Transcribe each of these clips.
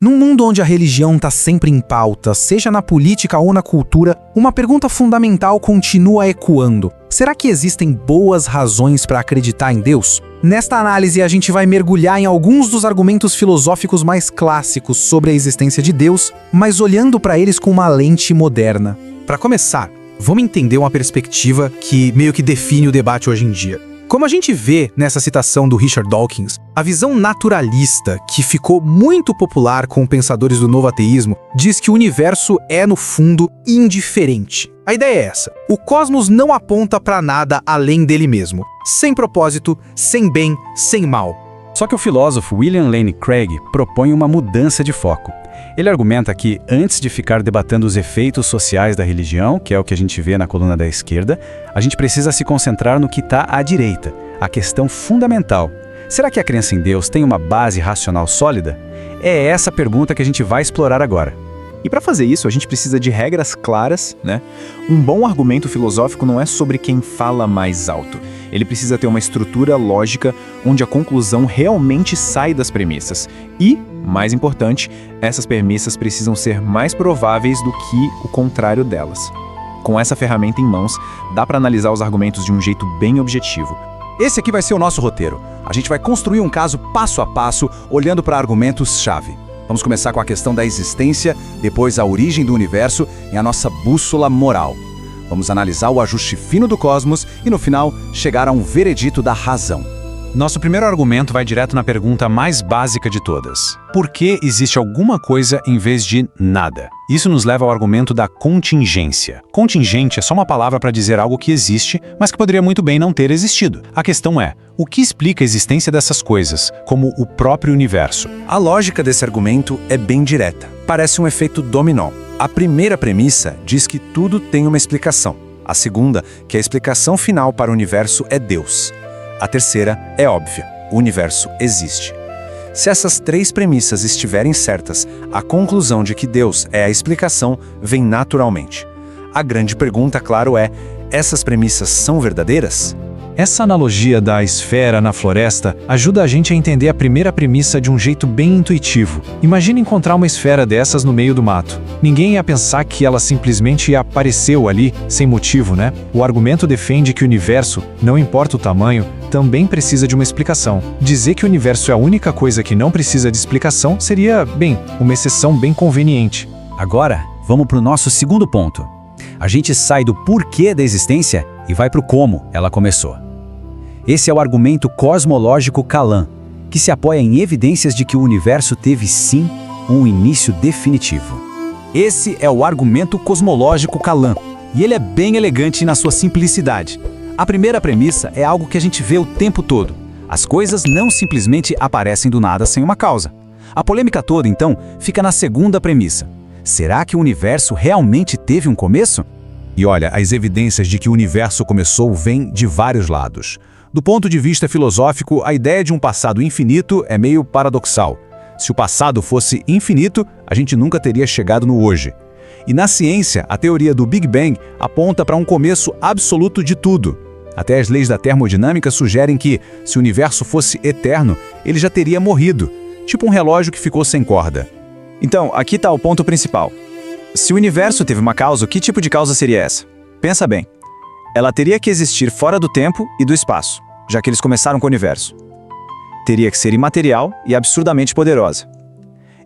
Num mundo onde a religião está sempre em pauta, seja na política ou na cultura, uma pergunta fundamental continua ecoando. Será que existem boas razões para acreditar em Deus? Nesta análise, a gente vai mergulhar em alguns dos argumentos filosóficos mais clássicos sobre a existência de Deus, mas olhando para eles com uma lente moderna. Para começar, vamos entender uma perspectiva que meio que define o debate hoje em dia. Como a gente vê nessa citação do Richard Dawkins, a visão naturalista, que ficou muito popular com pensadores do novo ateísmo, diz que o universo é, no fundo, indiferente. A ideia é essa: o cosmos não aponta para nada além dele mesmo, sem propósito, sem bem, sem mal. Só que o filósofo William Lane Craig propõe uma mudança de foco. Ele argumenta que, antes de ficar debatendo os efeitos sociais da religião, que é o que a gente vê na coluna da esquerda, a gente precisa se concentrar no que está à direita, a questão fundamental. Será que a crença em Deus tem uma base racional sólida? É essa pergunta que a gente vai explorar agora. E para fazer isso, a gente precisa de regras claras, né? Um bom argumento filosófico não é sobre quem fala mais alto. Ele precisa ter uma estrutura lógica onde a conclusão realmente sai das premissas. E, mais importante, essas premissas precisam ser mais prováveis do que o contrário delas. Com essa ferramenta em mãos, dá para analisar os argumentos de um jeito bem objetivo. Esse aqui vai ser o nosso roteiro. A gente vai construir um caso passo a passo, olhando para argumentos-chave. Vamos começar com a questão da existência, depois a origem do universo e a nossa bússola moral. Vamos analisar o ajuste fino do cosmos e, no final, chegar a um veredito da razão. Nosso primeiro argumento vai direto na pergunta mais básica de todas. Por que existe alguma coisa em vez de nada? Isso nos leva ao argumento da contingência. Contingente é só uma palavra para dizer algo que existe, mas que poderia muito bem não ter existido. A questão é, o que explica a existência dessas coisas, como o próprio universo? A lógica desse argumento é bem direta. Parece um efeito dominó. A primeira premissa diz que tudo tem uma explicação. A segunda, que a explicação final para o universo é Deus. A terceira é óbvia: o universo existe. Se essas três premissas estiverem certas, a conclusão de que Deus é a explicação vem naturalmente. A grande pergunta, claro, é: essas premissas são verdadeiras? Essa analogia da esfera na floresta ajuda a gente a entender a primeira premissa de um jeito bem intuitivo. Imagina encontrar uma esfera dessas no meio do mato. Ninguém ia pensar que ela simplesmente apareceu ali, sem motivo, né? O argumento defende que o universo, não importa o tamanho, também precisa de uma explicação. Dizer que o universo é a única coisa que não precisa de explicação seria, bem, uma exceção bem conveniente. Agora, vamos para o nosso segundo ponto. A gente sai do porquê da existência e vai para o como ela começou. Esse é o argumento cosmológico Kalam, que se apoia em evidências de que o universo teve sim um início definitivo. Esse é o argumento cosmológico Kalam, e ele é bem elegante na sua simplicidade. A primeira premissa é algo que a gente vê o tempo todo. As coisas não simplesmente aparecem do nada sem uma causa. A polêmica toda, então, fica na segunda premissa. Será que o universo realmente teve um começo? E olha, as evidências de que o universo começou vêm de vários lados. Do ponto de vista filosófico, a ideia de um passado infinito é meio paradoxal. Se o passado fosse infinito, a gente nunca teria chegado no hoje. E na ciência, a teoria do Big Bang aponta para um começo absoluto de tudo. Até as leis da termodinâmica sugerem que, se o universo fosse eterno, ele já teria morrido, tipo um relógio que ficou sem corda. Então, aqui está o ponto principal. Se o universo teve uma causa, que tipo de causa seria essa? Pensa bem. Ela teria que existir fora do tempo e do espaço, já que eles começaram com o universo. Teria que ser imaterial e absurdamente poderosa.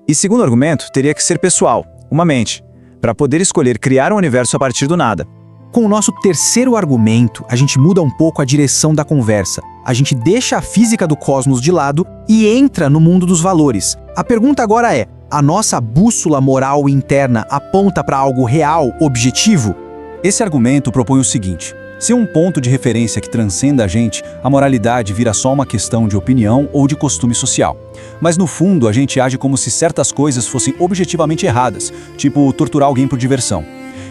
E segundo argumento, teria que ser pessoal, uma mente, para poder escolher criar um universo a partir do nada. Com o nosso terceiro argumento, a gente muda um pouco a direção da conversa. A gente deixa a física do cosmos de lado e entra no mundo dos valores. A pergunta agora é: a nossa bússola moral interna aponta para algo real, objetivo? Esse argumento propõe o seguinte: se um ponto de referência que transcenda a gente, a moralidade vira só uma questão de opinião ou de costume social. Mas no fundo a gente age como se certas coisas fossem objetivamente erradas, tipo torturar alguém por diversão.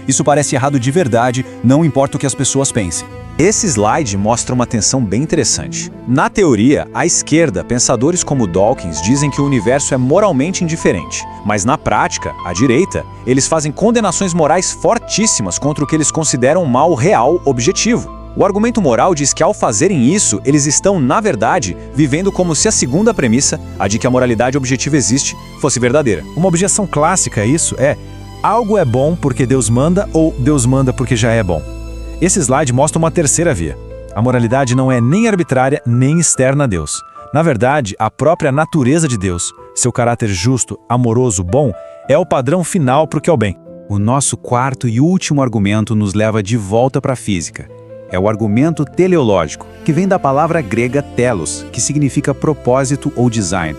Isso parece errado de verdade, não importa o que as pessoas pensem. Esse slide mostra uma tensão bem interessante. Na teoria, à esquerda, pensadores como Dawkins dizem que o universo é moralmente indiferente. Mas na prática, à direita, eles fazem condenações morais fortíssimas contra o que eles consideram um mal real objetivo. O argumento moral diz que ao fazerem isso, eles estão, na verdade, vivendo como se a segunda premissa, a de que a moralidade objetiva existe, fosse verdadeira. Uma objeção clássica a isso é: algo é bom porque Deus manda ou Deus manda porque já é bom. Esse slide mostra uma terceira via. A moralidade não é nem arbitrária nem externa a Deus. Na verdade, a própria natureza de Deus, seu caráter justo, amoroso, bom, é o padrão final para o que é o bem. O nosso quarto e último argumento nos leva de volta para a física. É o argumento teleológico, que vem da palavra grega telos, que significa propósito ou design.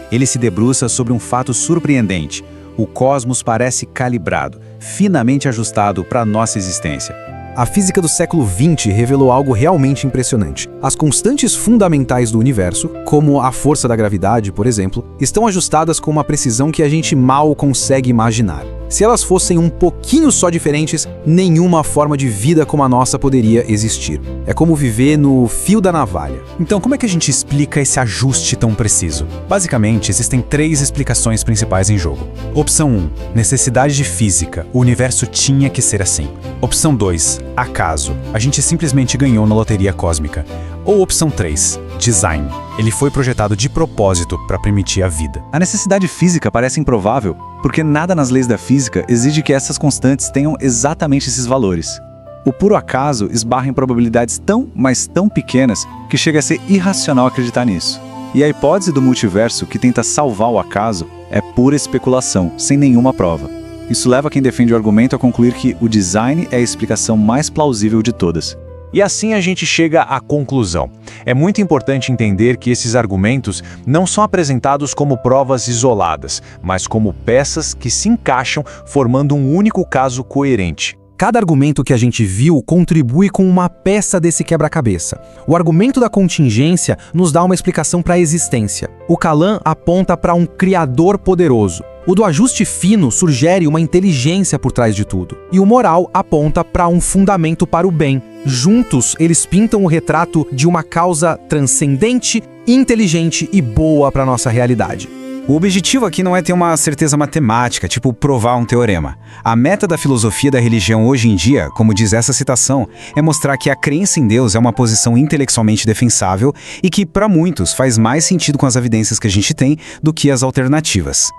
Ele se debruça sobre um fato surpreendente. O cosmos parece calibrado, finamente ajustado para a nossa existência. A física do século XX revelou algo realmente impressionante. As constantes fundamentais do universo, como a força da gravidade, por exemplo, estão ajustadas com uma precisão que a gente mal consegue imaginar. Se elas fossem um pouquinho só diferentes, nenhuma forma de vida como a nossa poderia existir. É como viver no fio da navalha. Então, como é que a gente explica esse ajuste tão preciso? Basicamente, existem 3 explicações principais em jogo. Opção 1, necessidade de física. O universo tinha que ser assim. Opção 2, acaso. A gente simplesmente ganhou na loteria cósmica. Ou opção 3, design. Ele foi projetado de propósito para permitir a vida. A necessidade física parece improvável, porque nada nas leis da física exige que essas constantes tenham exatamente esses valores. O puro acaso esbarra em probabilidades tão, mas tão pequenas que chega a ser irracional acreditar nisso. E a hipótese do multiverso que tenta salvar o acaso é pura especulação, sem nenhuma prova. Isso leva quem defende o argumento a concluir que o design é a explicação mais plausível de todas. E assim a gente chega à conclusão. É muito importante entender que esses argumentos não são apresentados como provas isoladas, mas como peças que se encaixam formando um único caso coerente. Cada argumento que a gente viu contribui com uma peça desse quebra-cabeça. O argumento da contingência nos dá uma explicação para a existência. O Kalam aponta para um criador poderoso. O do ajuste fino sugere uma inteligência por trás de tudo. E o moral aponta para um fundamento para o bem. Juntos, eles pintam o retrato de uma causa transcendente, inteligente e boa para nossa realidade. O objetivo aqui não é ter uma certeza matemática, tipo provar um teorema. A meta da filosofia da religião hoje em dia, como diz essa citação, é mostrar que a crença em Deus é uma posição intelectualmente defensável e que, para muitos, faz mais sentido com as evidências que a gente tem do que as alternativas.